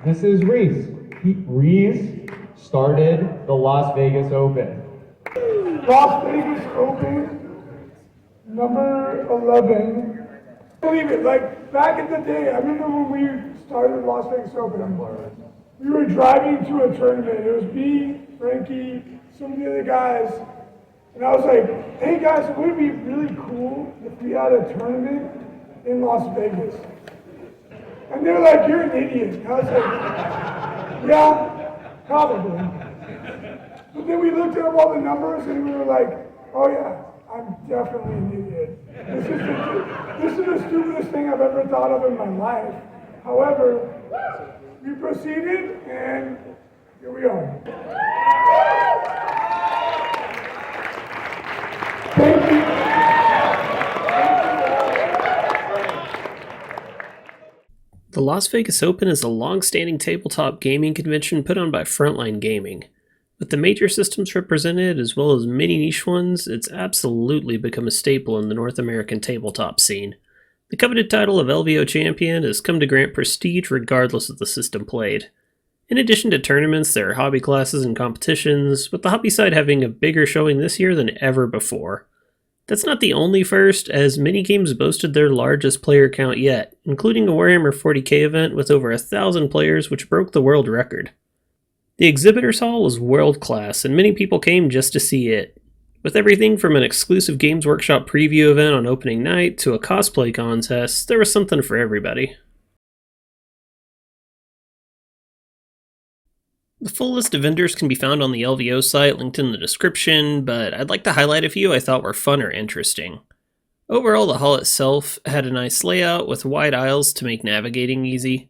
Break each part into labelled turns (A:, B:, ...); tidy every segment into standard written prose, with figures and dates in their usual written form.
A: This is Reese. Reese started the Las Vegas Open.
B: Las Vegas Open, number 11. Believe it, like back in the day, I remember when we started Las Vegas Open, we were driving to a tournament. It was me, Frankie, some of the other guys, and I was like, hey guys, would it be really cool if we had a tournament in Las Vegas? And they were like, you're an idiot. And I was like, yeah, probably. But then we looked up all the numbers and we were like, oh yeah, I'm definitely an idiot. This is the stupidest thing I've ever thought of in my life. However, we proceeded and here we are. Thank you.
C: The Las Vegas Open is a long-standing tabletop gaming convention put on by Frontline Gaming. With the major systems represented as well as many niche ones, it's absolutely become a staple in the North American tabletop scene. The coveted title of LVO champion has come to grant prestige regardless of the system played. In addition to tournaments, there are hobby classes and competitions, with the hobby side having a bigger showing this year than ever before. That's not the only first, as many games boasted their largest player count yet, including a Warhammer 40k event with over 1,000 players which broke the world record. The Exhibitor's Hall was world-class, and many people came just to see it. With everything from an exclusive Games Workshop preview event on opening night to a cosplay contest, there was something for everybody. The full list of vendors can be found on the LVO site linked in the description, but I'd like to highlight a few I thought were fun or interesting. Overall, the hall itself had a nice layout with wide aisles to make navigating easy.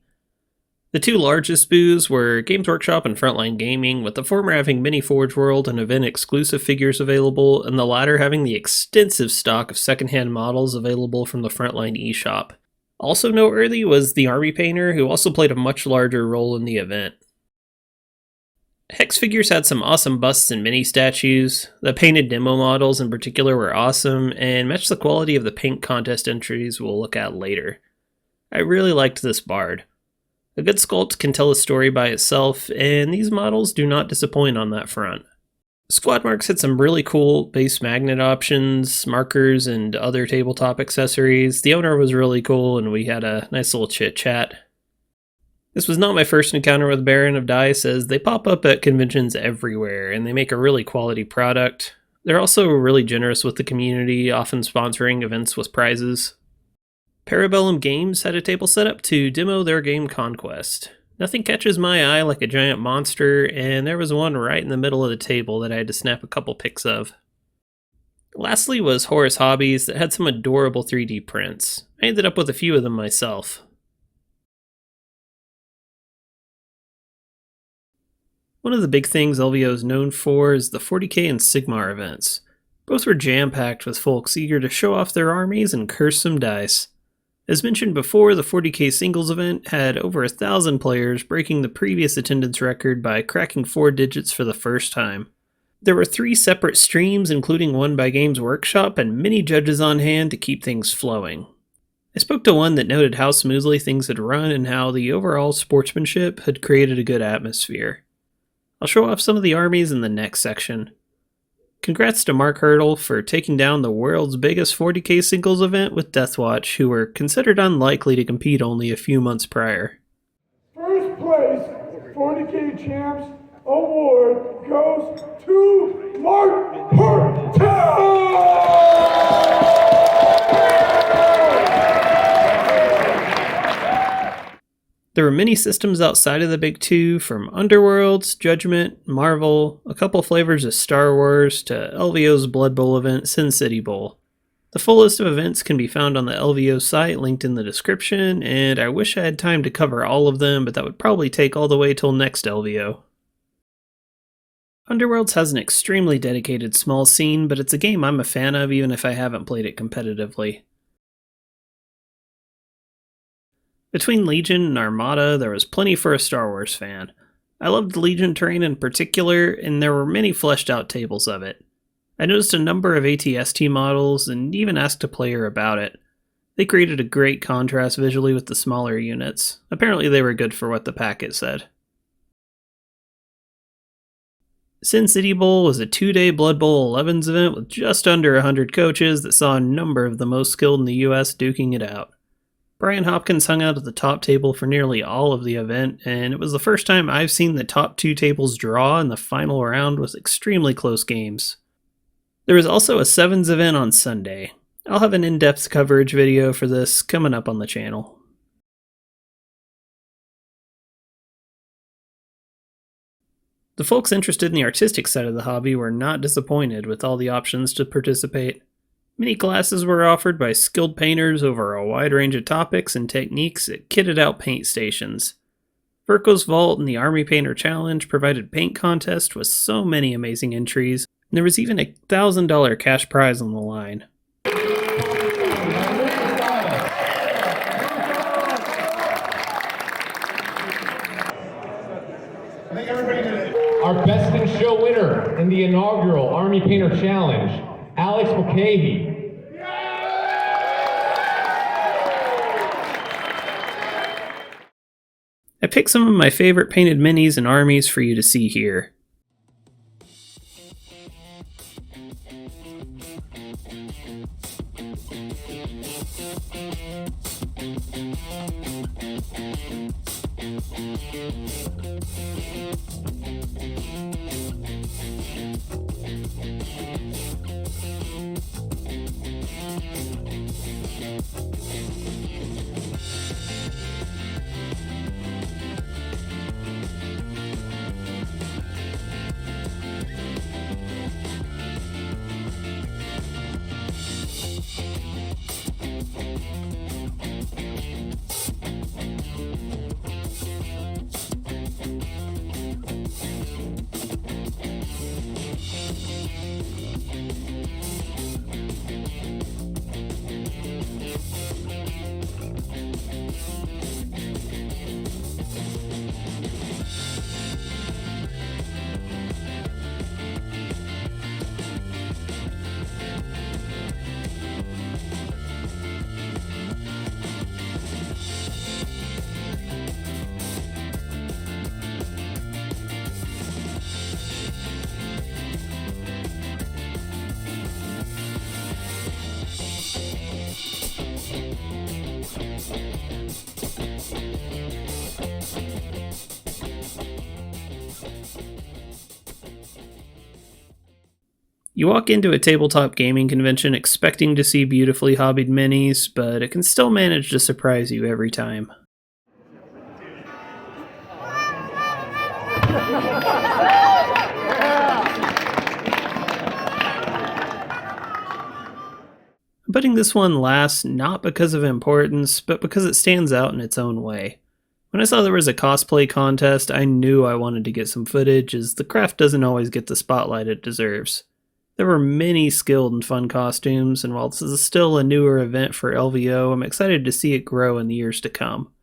C: The two largest booths were Games Workshop and Frontline Gaming, with the former having many Forge World and event-exclusive figures available, and the latter having the extensive stock of secondhand models available from the Frontline eShop. Also noteworthy was the Army Painter, who also played a much larger role in the event. Hex figures had some awesome busts and mini statues. The painted demo models in particular were awesome and matched the quality of the paint contest entries we'll look at later. I really liked this Bard. A good sculpt can tell a story by itself, and these models do not disappoint on that front. Squad Marks had some really cool base magnet options, markers, and other tabletop accessories. The owner was really cool and we had a nice little chit chat. This was not my first encounter with Baron of Dice, as they pop up at conventions everywhere, and they make a really quality product. They're also really generous with the community, often sponsoring events with prizes. Parabellum Games had a table set up to demo their game Conquest. Nothing catches my eye like a giant monster, and there was one right in the middle of the table that I had to snap a couple pics of. Lastly was Horus Hobbies that had some adorable 3D prints. I ended up with a few of them myself. One of the big things LVO is known for is the 40k and Sigmar events. Both were jam-packed with folks eager to show off their armies and curse some dice. As mentioned before, the 40k singles event had over 1,000 players, breaking the previous attendance record by cracking 4 digits for the first time. There were 3 separate streams, including one by Games Workshop, and many judges on hand to keep things flowing. I spoke to one that noted how smoothly things had run and how the overall sportsmanship had created a good atmosphere. I'll show off some of the armies in the next section. Congrats to Mark Hurdle for taking down the world's biggest 40k singles event with Deathwatch, who were considered unlikely to compete only a few months prior.
B: First place 40k Champs Award goes to Mark Hurdle!
C: There were many systems outside of the big two, from Underworlds, Judgment, Marvel, a couple flavors of Star Wars, to LVO's Blood Bowl event, Sin City Bowl. The full list of events can be found on the LVO site linked in the description, and I wish I had time to cover all of them, but that would probably take all the way till next LVO. Underworlds has an extremely dedicated small scene, but it's a game I'm a fan of even if I haven't played it competitively. Between Legion and Armada, there was plenty for a Star Wars fan. I loved the Legion terrain in particular, and there were many fleshed out tables of it. I noticed a number of ATST models, and even asked a player about it. They created a great contrast visually with the smaller units. Apparently they were good for what the packet said. Sin City Bowl was a 2-day Blood Bowl 11s event with just under 100 coaches that saw a number of the most skilled in the US duking it out. Brian Hopkins hung out at the top table for nearly all of the event, and it was the first time I've seen the top 2 tables draw in the final round with extremely close games. There was also a 7s event on Sunday. I'll have an in-depth coverage video for this coming up on the channel. The folks interested in the artistic side of the hobby were not disappointed with all the options to participate. Many classes were offered by skilled painters over a wide range of topics and techniques at kitted out paint stations. Verco's Vault and the Army Painter Challenge provided paint contests with so many amazing entries, and there was even a $1,000 cash prize on the line.
A: Our Best in Show winner in the inaugural Army Painter Challenge, Alex McCahey.
C: I picked some of my favorite painted minis and armies for you to see here. You walk into a tabletop gaming convention expecting to see beautifully hobbied minis, but it can still manage to surprise you every time. I'm putting this one last not because of importance, but because it stands out in its own way. When I saw there was a cosplay contest, I knew I wanted to get some footage, as the craft doesn't always get the spotlight it deserves. There were many skilled and fun costumes, and while this is still a newer event for LVO, I'm excited to see it grow in the years to come.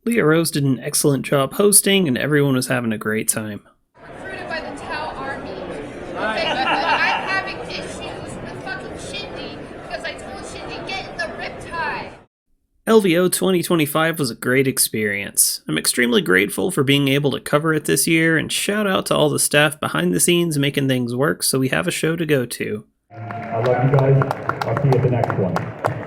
C: Leah Rose did an excellent job hosting, and everyone was having a great time.
D: Recruited by the Tau Army. Okay, but I'm having issues with fucking Shindy because I told Shindy, get in the riptide.
C: LVO 2025 was a great experience. I'm extremely grateful for being able to cover it this year, and shout out to all the staff behind the scenes making things work so we have a show to go to.
E: I love you guys. I'll see you at the next one.